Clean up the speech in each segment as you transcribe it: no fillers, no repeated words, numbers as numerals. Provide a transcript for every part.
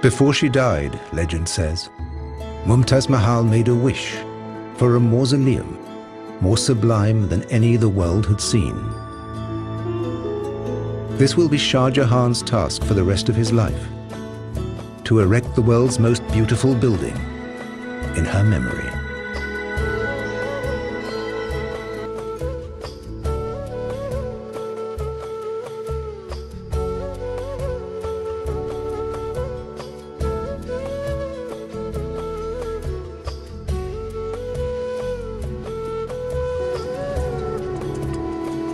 Before she died, legend says, Mumtaz Mahal made a wish for a mausoleum more sublime than any the world had seen. This will be Shah Jahan's task for the rest of his life, to erect the world's most beautiful building in her memory.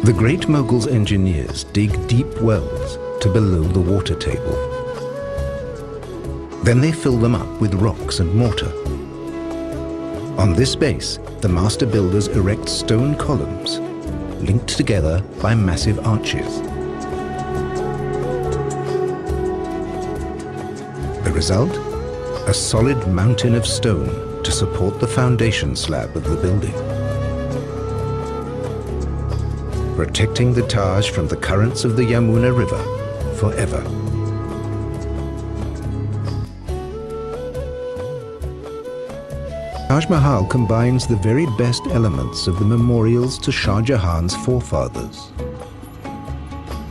The Great Mogul's engineers dig deep wells to below the water table. Then they fill them up with rocks and mortar. On this base, the master builders erect stone columns, linked together by massive arches. The result? A solid mountain of stone to support the foundation slab of the building, protecting the Taj from the currents of the Yamuna River forever. Taj Mahal combines the very best elements of the memorials to Shah Jahan's forefathers.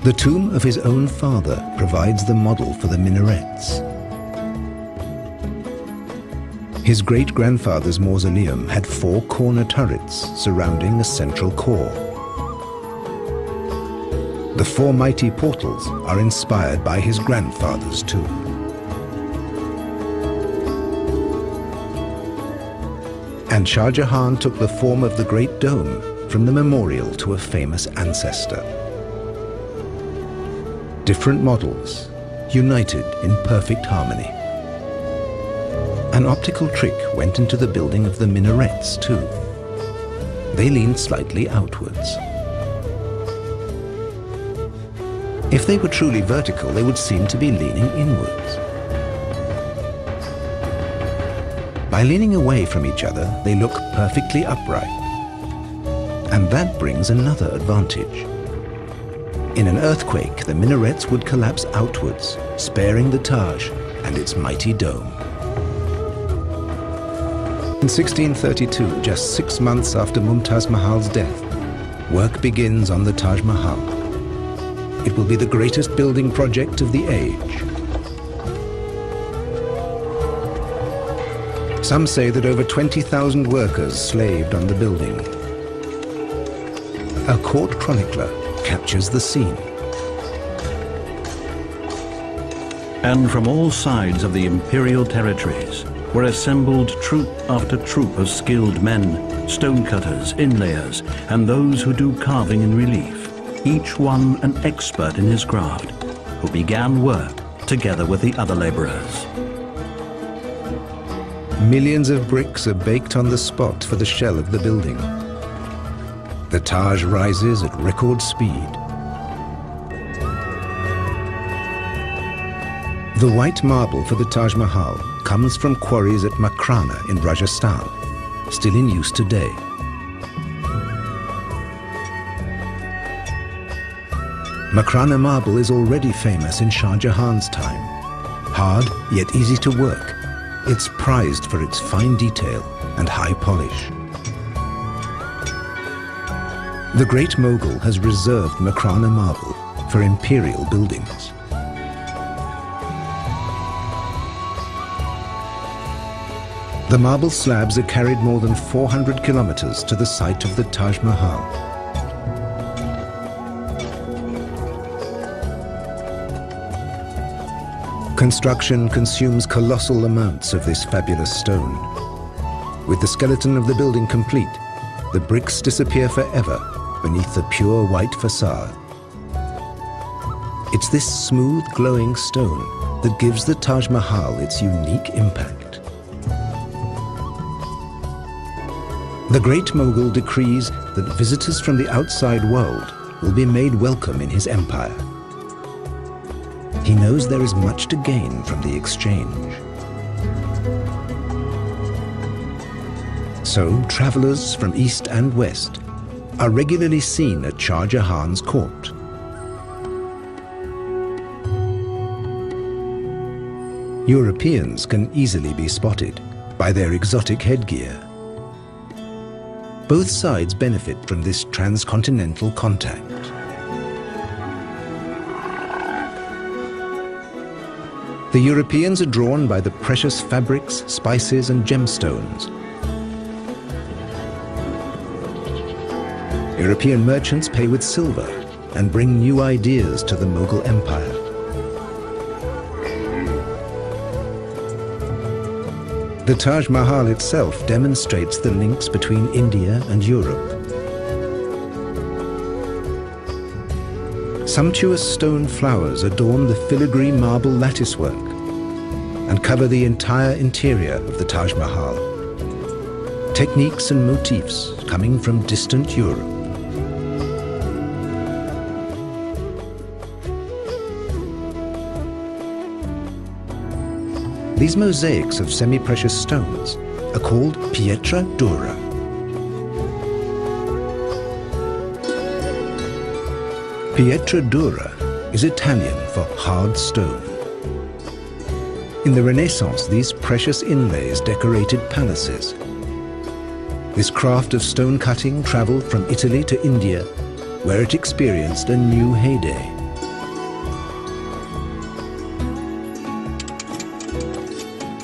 The tomb of his own father provides the model for the minarets. His great-grandfather's mausoleum had 4 corner turrets surrounding a central core. The 4 mighty portals are inspired by his grandfather's too. And Shah Jahan took the form of the Great Dome from the memorial to a famous ancestor. Different models, united in perfect harmony. An optical trick went into the building of the minarets too. They leaned slightly outwards. If they were truly vertical, they would seem to be leaning inwards. By leaning away from each other, they look perfectly upright. And that brings another advantage. In an earthquake, the minarets would collapse outwards, sparing the Taj and its mighty dome. In 1632, just 6 months after Mumtaz Mahal's death, work begins on the Taj Mahal. It will be the greatest building project of the age. Some say that over 20,000 workers slaved on the building. A court chronicler captures the scene. And from all sides of the imperial territories were assembled troop after troop of skilled men, stonecutters, inlayers, and those who do carving in relief, each one an expert in his craft, who began work together with the other laborers. Millions of bricks are baked on the spot for the shell of the building. The Taj rises at record speed. The white marble for the Taj Mahal comes from quarries at Makrana in Rajasthan, still in use today. Makrana marble is already famous in Shah Jahan's time. Hard, yet easy to work, it's prized for its fine detail and high polish. The Great Mogul has reserved Makrana marble for imperial buildings. The marble slabs are carried more than 400 kilometers to the site of the Taj Mahal. Construction consumes colossal amounts of this fabulous stone. With the skeleton of the building complete, the bricks disappear forever beneath the pure white facade. It's this smooth, glowing stone that gives the Taj Mahal its unique impact. The Great Mogul decrees that visitors from the outside world will be made welcome in his empire. He knows there is much to gain from the exchange. So, travelers from east and west are regularly seen at Shah Jahan's court. Europeans can easily be spotted by their exotic headgear. Both sides benefit from this transcontinental contact. The Europeans are drawn by the precious fabrics, spices, and gemstones. European merchants pay with silver and bring new ideas to the Mughal Empire. The Taj Mahal itself demonstrates the links between India and Europe. Sumptuous stone flowers adorn the filigree marble latticework and cover the entire interior of the Taj Mahal. Techniques and motifs coming from distant Europe. These mosaics of semi-precious stones are called pietra dura. Pietra dura is Italian for hard stone. In the Renaissance, these precious inlays decorated palaces. This craft of stone cutting traveled from Italy to India, where it experienced a new heyday.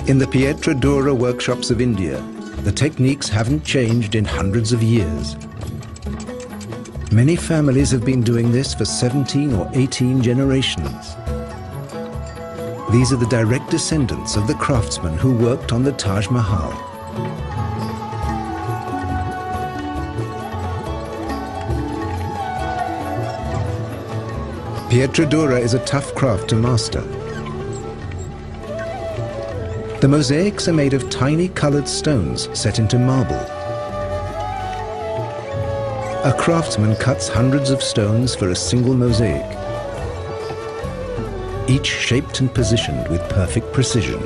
In the Pietra Dura workshops of India, the techniques haven't changed in hundreds of years. Many families have been doing this for 17 or 18 generations. These are the direct descendants of the craftsmen who worked on the Taj Mahal. Pietra Dura is a tough craft to master. The mosaics are made of tiny colored stones set into marble. A craftsman cuts hundreds of stones for a single mosaic, each shaped and positioned with perfect precision.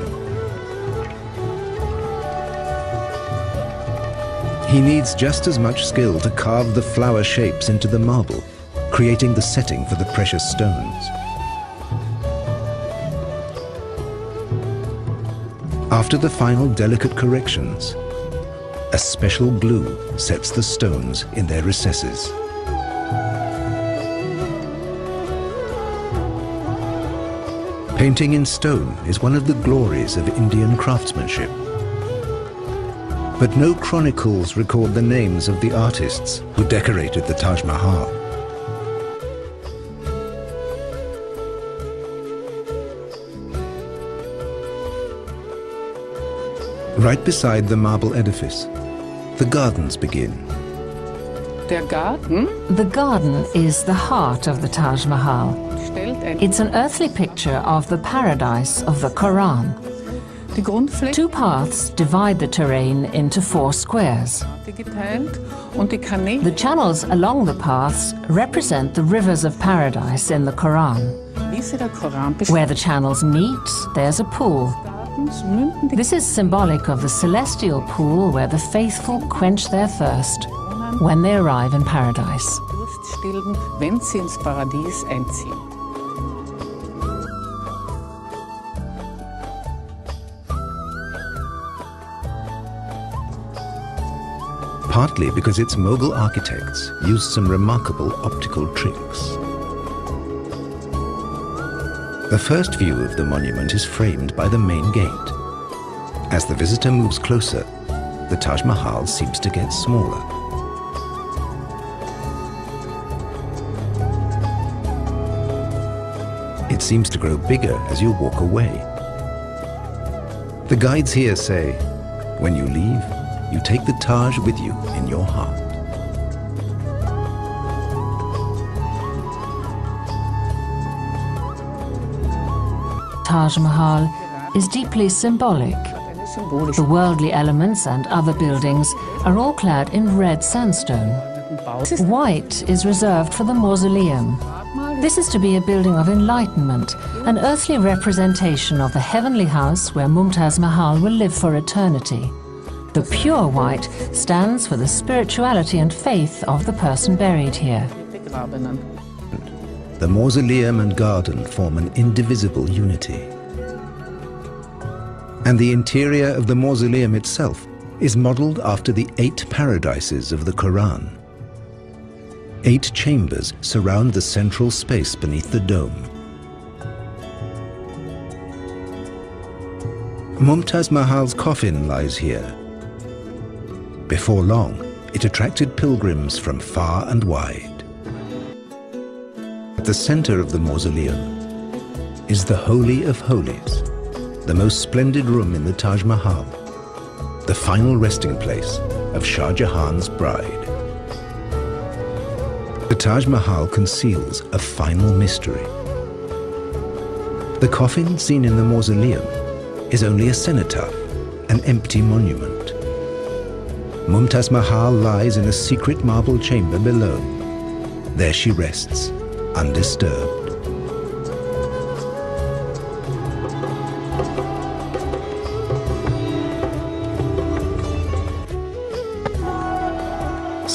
He needs just as much skill to carve the flower shapes into the marble, creating the setting for the precious stones. After the final delicate corrections, a special glue sets the stones in their recesses. Painting in stone is one of the glories of Indian craftsmanship. But no chronicles record the names of the artists who decorated the Taj Mahal. Right beside the marble edifice, the gardens begin. Der Garten The garden is the heart of the Taj Mahal. stellt ein It's an earthly picture of the paradise of the Quran. die Grundfläche Two paths divide the terrain into 4 squares. geteilt und die Kanäle The channels along the paths represent the rivers of paradise in the Quran. Wiese der Koran Where the channels meet, there's a pool. Gartens münden die This is symbolic of the celestial pool where the faithful quench their thirst when they arrive in paradise. Durst stillen, wenn sie ins Paradies einziehen. Partly because its Mughal architects used some remarkable optical tricks. The first view of the monument is framed by the main gate. As the visitor moves closer, the Taj Mahal seems to get smaller. It seems to grow bigger as you walk away. The guides here say, when you leave, you take the Taj with you in your heart. Taj Mahal is deeply symbolic. Eine symbolische The worldly elements and other buildings are all clad in red sandstone. Bau. Es ist White is reserved for the mausoleum. This is to be a building of enlightenment, an earthly representation of the heavenly house where Mumtaz Mahal will live for eternity. The pure white stands for the spirituality and faith of the person buried here. begrabenen. The mausoleum and garden form an indivisible unity. And the interior of the mausoleum itself is modeled after the 8 paradises of the Quran. 8 chambers surround the central space beneath the dome. Mumtaz Mahal's coffin lies here. Before long, it attracted pilgrims from far and wide. At the center of the mausoleum is the Holy of Holies, the most splendid room in the Taj Mahal, the final resting place of Shah Jahan's bride. The Taj Mahal conceals a final mystery. The coffin seen in the mausoleum is only a cenotaph, an empty monument. Mumtaz Mahal lies in a secret marble chamber below. There she rests, undisturbed.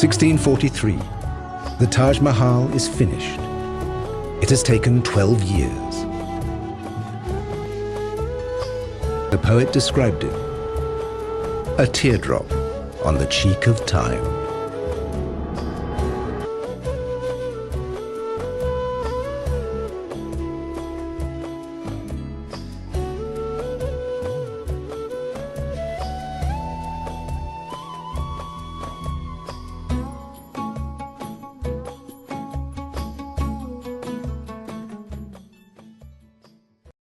(1643). The Taj Mahal is finished. It has taken 12 years. The poet described it: a teardrop on the cheek of time.